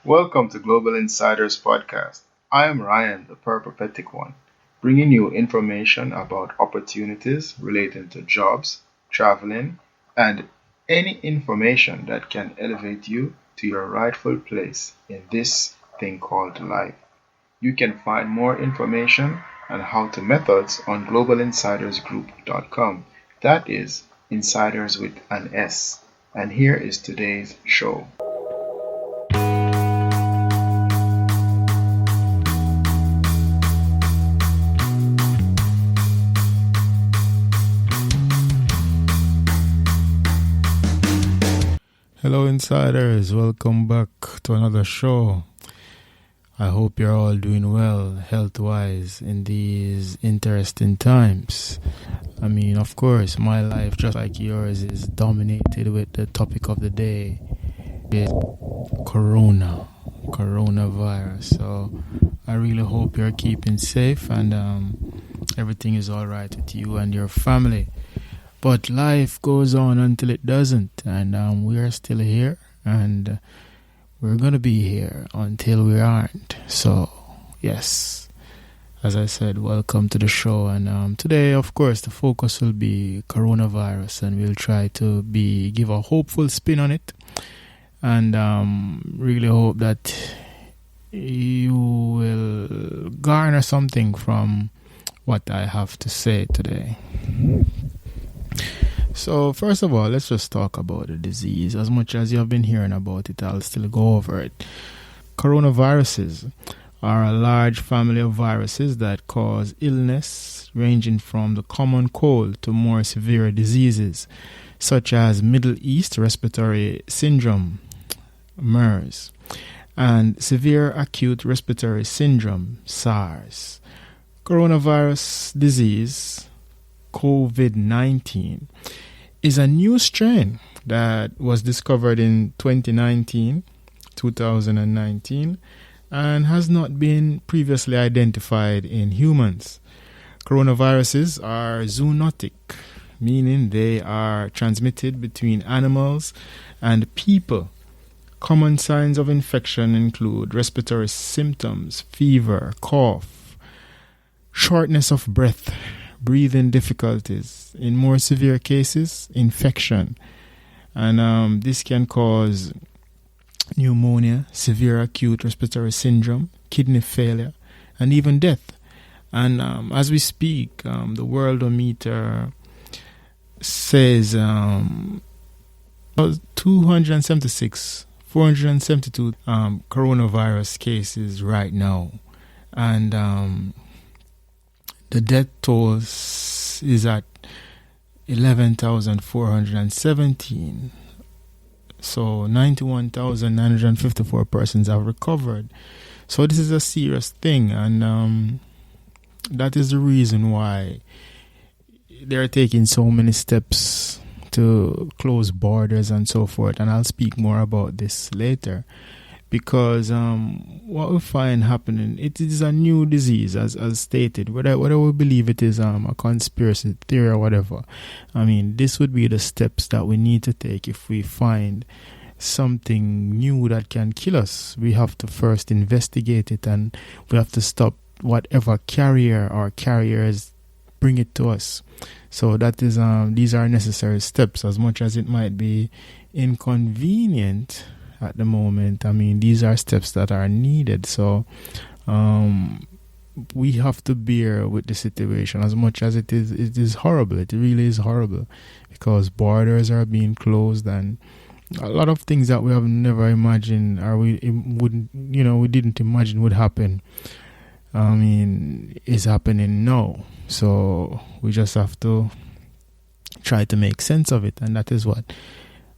Welcome to Global Insiders Podcast. I am Ryan, the peripatetic one, bringing you information about opportunities relating to jobs, traveling, and any information that can elevate you to your rightful place in this thing called life. You can find more information and how-to methods on globalinsidersgroup.com. That is insiders with an S. And here is today's show. Hello, insiders. Welcome back to another show. I hope you're all doing well, health-wise, in these interesting times. Of course, my life, just like yours, is dominated with the topic of the day, coronavirus. So I really hope you're keeping safe and everything is all right with you and your family. But life goes on until it doesn't, and we are still here, and we're going to be here until we aren't. So, yes, as I said, welcome to the show, and today, of course, the focus will be coronavirus, and we'll try to give a hopeful spin on it, and really hope that you will garner something from what I have to say today. So, first of all, let's just talk about the disease. As much as you have been hearing about it, I'll still go over it. Coronaviruses are a large family of viruses that cause illness, ranging from the common cold to more severe diseases, such as Middle East Respiratory Syndrome, MERS, and Severe Acute Respiratory Syndrome, SARS. Coronavirus disease, COVID-19, is a new strain that was discovered in 2019, and has not been previously identified in humans. Coronaviruses are zoonotic, meaning they are transmitted between animals and people. Common signs of infection include respiratory symptoms, fever, cough, shortness of breath, breathing difficulties, in more severe cases, infection. And this can cause pneumonia, severe acute respiratory syndrome, kidney failure, and even death. And as we speak, the Worldometer says 472 coronavirus cases right now. And the death toll is at 11,417. So 91,954 persons have recovered. So this is a serious thing, and that is the reason why they are taking so many steps to close borders and so forth. And I'll speak more about this later. Because what we find happening, it is a new disease, as stated. Whether we believe it is a conspiracy theory or whatever, this would be the steps that we need to take if we find something new that can kill us. We have to first investigate it, and we have to stop whatever carrier or carriers bring it to us. So that is these are necessary steps, as much as it might be inconvenient at the moment. These are steps that are needed. So we have to bear with the situation, as much as it is horrible. It really is horrible, because borders are being closed, and a lot of things that we have never imagined, or we didn't imagine would happen, is happening now. So we just have to try to make sense of it, and that is what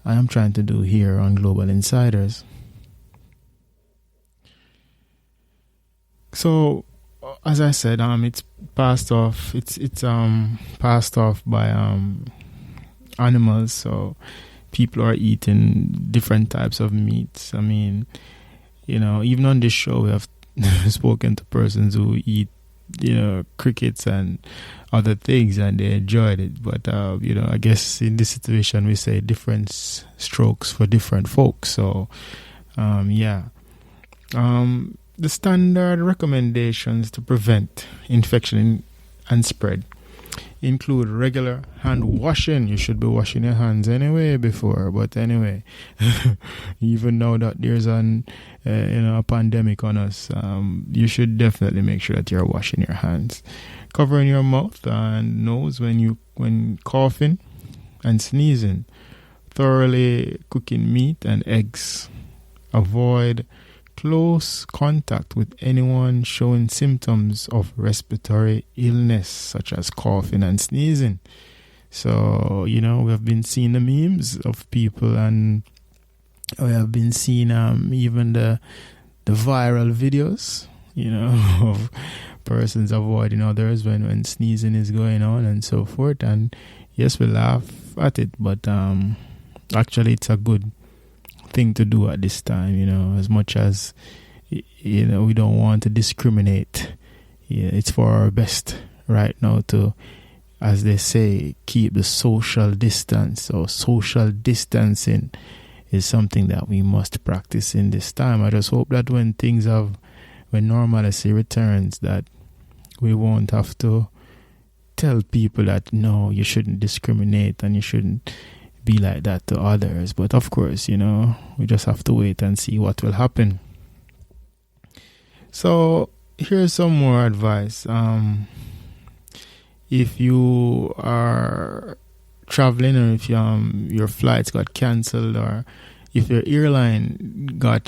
I am trying to do here on Global Insiders. So, as I said, it's passed off. It's passed off by animals. So, people are eating different types of meats. Even on this show, we have spoken to persons who eat crickets and other things, and they enjoyed it. But I guess in this situation we say different strokes for different folks. So yeah, The standard recommendations to prevent infection and spread include regular hand washing. You should be washing your hands anyway before, but anyway, even now that there's a pandemic on us, you should definitely make sure that you're washing your hands, covering your mouth and nose when coughing and sneezing, thoroughly cooking meat and eggs, avoid close contact with anyone showing symptoms of respiratory illness such as coughing and sneezing. So, we have been seeing the memes of people, and we have been seeing even the viral videos, of persons avoiding others when sneezing is going on and so forth. And yes, we laugh at it, but actually it's a good thing to do at this time, as much as we don't want to discriminate. It's for our best right now to, as they say, keep the social distance, or social distancing is something that we must practice in this time. I just hope that when normalcy returns, that we won't have to tell people that no, you shouldn't discriminate and you shouldn't be like that to others. But of course, we just have to wait and see what will happen. So here's some more advice. If you are traveling, or if your flights got cancelled, or if your airline got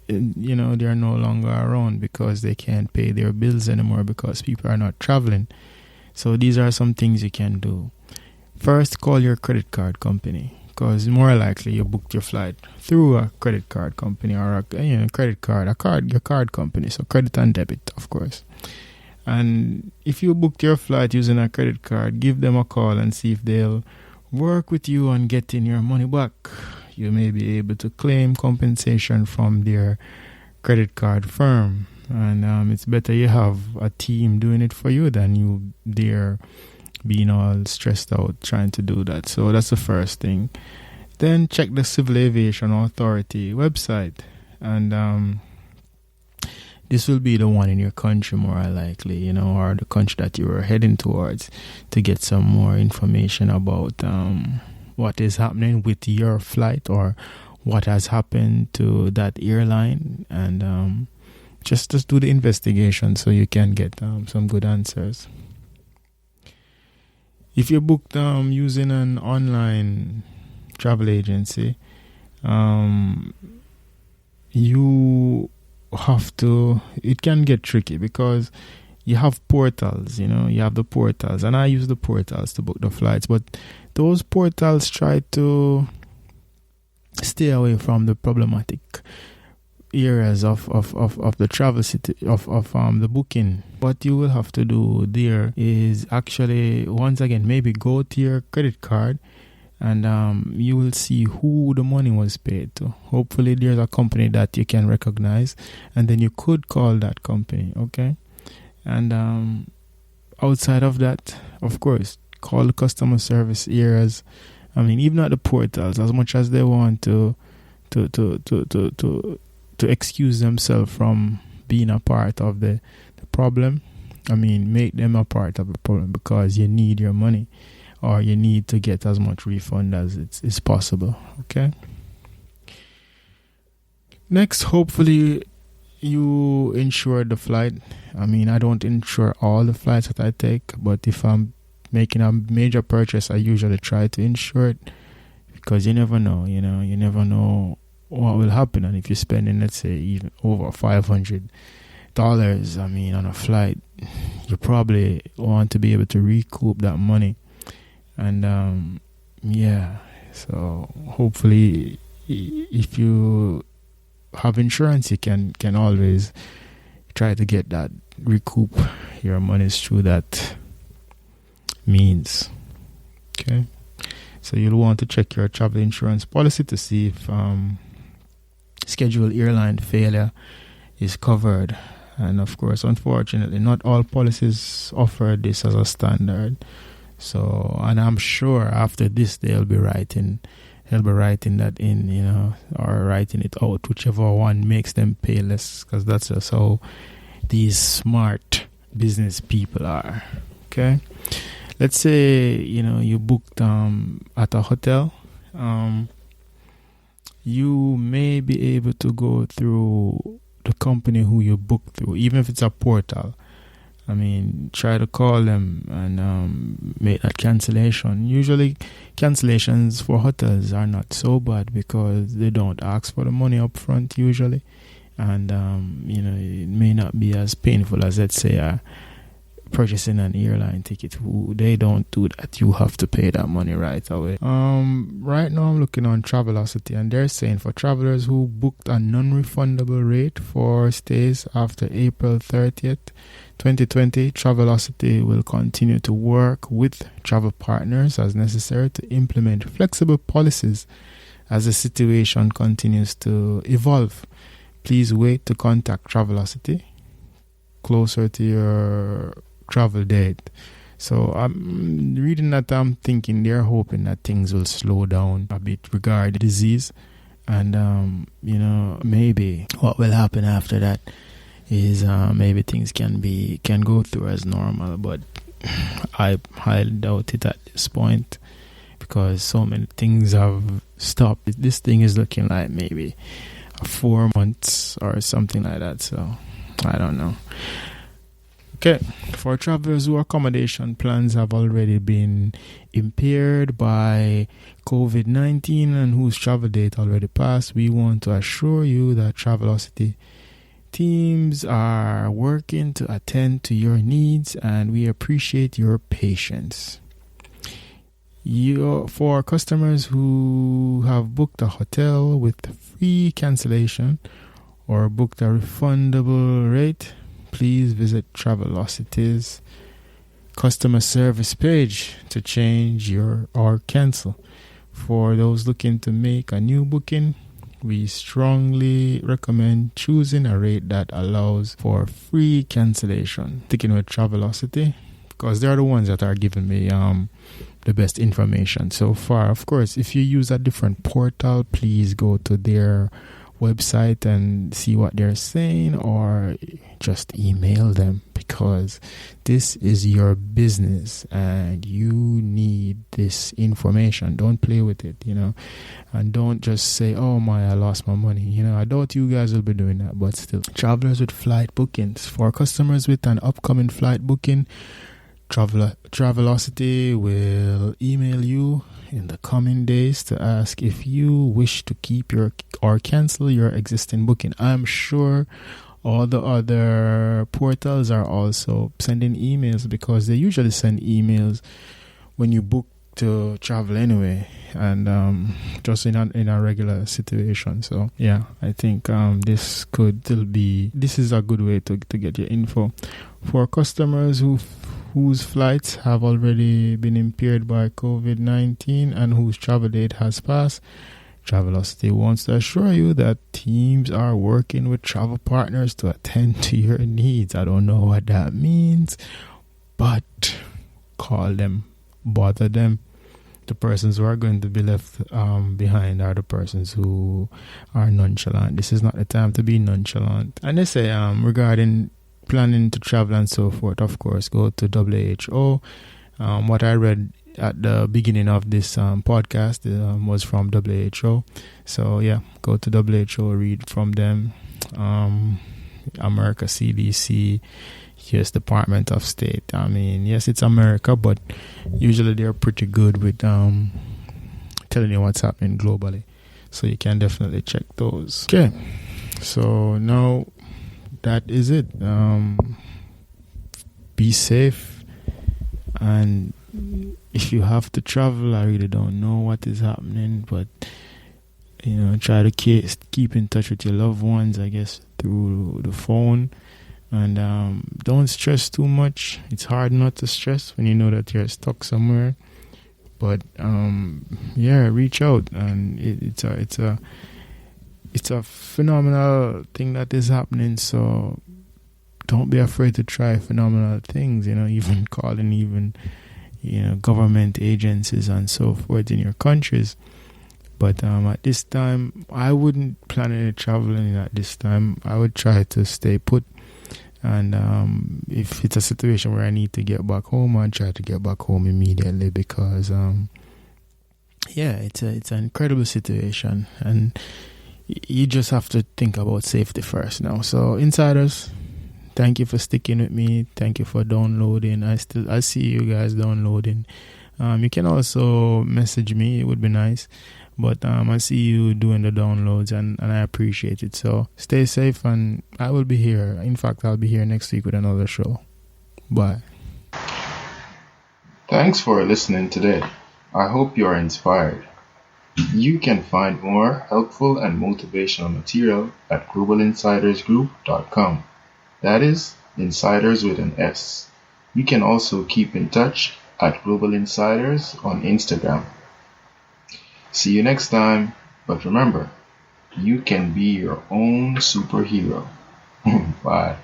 they're no longer around because they can't pay their bills anymore because people are not traveling. So these are some things you can do. First, call your credit card company, because more likely you booked your flight through a credit card company, or your card company. So credit and debit, of course. And if you booked your flight using a credit card, give them a call and see if they'll work with you on getting your money back. You may be able to claim compensation from their credit card firm. And it's better you have a team doing it for you than you there being all stressed out trying to do that. So that's the first thing. Then check the Civil Aviation Authority website, and this will be the one in your country more likely, or the country that you are heading towards, to get some more information about what is happening with your flight, or what has happened to that airline, and just do the investigation so you can get some good answers. If you booked using an online travel agency, you have to, it can get tricky because you have portals, you have the portals, and I use the portals to book the flights, but those portals try to stay away from the problematic areas of the Travelocity of the booking. What you will have to do there is actually, once again, maybe go to your credit card, and you will see who the money was paid to. Hopefully there's a company that you can recognize, and then you could call that company, okay? And outside of that, of course, call the customer service areas. I mean, even at the portals, as much as they want to excuse themselves from being a part of the problem, I mean, make them a part of the problem, because you need your money, or you need to get as much refund as it's possible, okay? Next, hopefully you insure the flight. I mean, I don't insure all the flights that I take, but if I'm making a major purchase, I usually try to insure it, because you never know, you never know what will happen. And if you're spending, let's say, even over $500, I mean, on a flight, you probably want to be able to recoup that money. And so hopefully if you have insurance, you can always try to get that, recoup your monies through that means. Okay, so you'll want to check your travel insurance policy to see if scheduled airline failure is covered. And of course, unfortunately, not all policies offer this as a standard. So, and I'm sure after this they'll be writing they'll be writing that in, or writing it out, whichever one makes them pay less, because that's just how these smart business people are. Okay, let's say you booked at a hotel. You may be able to go through the company who you booked through, even if it's a portal. I mean, try to call them and make that cancellation. Usually, cancellations for hotels are not so bad because they don't ask for the money up front usually. And, it may not be as painful as, let's say, purchasing an airline ticket. They don't do that. You have to pay that money right away. Right now I'm looking on Travelocity, and they're saying for travelers who booked a non-refundable rate for stays after April 30th, 2020, Travelocity will continue to work with travel partners as necessary to implement flexible policies as the situation continues to evolve. Please wait to contact Travelocity closer to your travel date. So I'm reading that, I'm thinking they're hoping that things will slow down a bit regarding the disease, and maybe what will happen after that is maybe things can go through as normal, but I highly doubt it at this point because so many things have stopped. This thing is looking like maybe 4 months or something like that, so I don't know. Okay, for travelers whose accommodation plans have already been impaired by COVID-19 and whose travel date already passed, we want to assure you that Travelocity teams are working to attend to your needs, and we appreciate your patience. For customers who have booked a hotel with free cancellation or booked a refundable rate, please visit Travelocity's customer service page to change or cancel. For those looking to make a new booking, we strongly recommend choosing a rate that allows for free cancellation. Sticking with Travelocity because they're the ones that are giving me the best information so far. Of course, if you use a different portal, please go to their website and see what they're saying, or just email them, because this is your business and you need this information. Don't play with it, and don't just say, oh my, I lost my money. I doubt you guys will be doing that, but still. Travelers with flight bookings. For customers with an upcoming flight booking, Travelocity will email you in the coming days to ask if you wish to keep or cancel your existing booking. I'm sure all the other portals are also sending emails, because they usually send emails when you book to travel anyway, and just in a regular situation. So yeah, I think this could still be, this is a good way to get your info. For customers whose flights have already been impaired by COVID-19 and whose travel date has passed, Travelocity wants to assure you that teams are working with travel partners to attend to your needs. I don't know what that means, but call them, bother them. The persons who are going to be left behind are the persons who are nonchalant. This is not the time to be nonchalant. And they say regarding planning to travel and so forth, of course, go to WHO. What I read at the beginning of this podcast was from WHO. So yeah, go to WHO, read from them. America CDC, US Department of State. I mean, yes, it's America, but usually they're pretty good with telling you what's happening globally. So you can definitely check those. Okay, so now that is it. Be safe, and if you have to travel, I really don't know what is happening, but try to keep in touch with your loved ones, I guess, through the phone, and don't stress too much. It's hard not to stress when you know that you're stuck somewhere, but reach out, and it's a phenomenal thing that is happening. So don't be afraid to try phenomenal things, even calling government agencies and so forth in your countries But at this time, I wouldn't plan any traveling at this time. I would try to stay put. And if it's a situation where I need to get back home, I'd try to get back home immediately because, yeah, it's an incredible situation. And you just have to think about safety first now. So, insiders, thank you for sticking with me. Thank you for downloading. I see you guys downloading. You can also message me. It would be nice. But I see you doing the downloads and I appreciate it. So stay safe and I will be here. In fact, I'll be here next week with another show. Bye. Thanks for listening today. I hope you are inspired. You can find more helpful and motivational material at globalinsidersgroup.com. That is, insiders with an S. You can also keep in touch at Global Insiders on Instagram. See you next time, but remember, you can be your own superhero. Bye.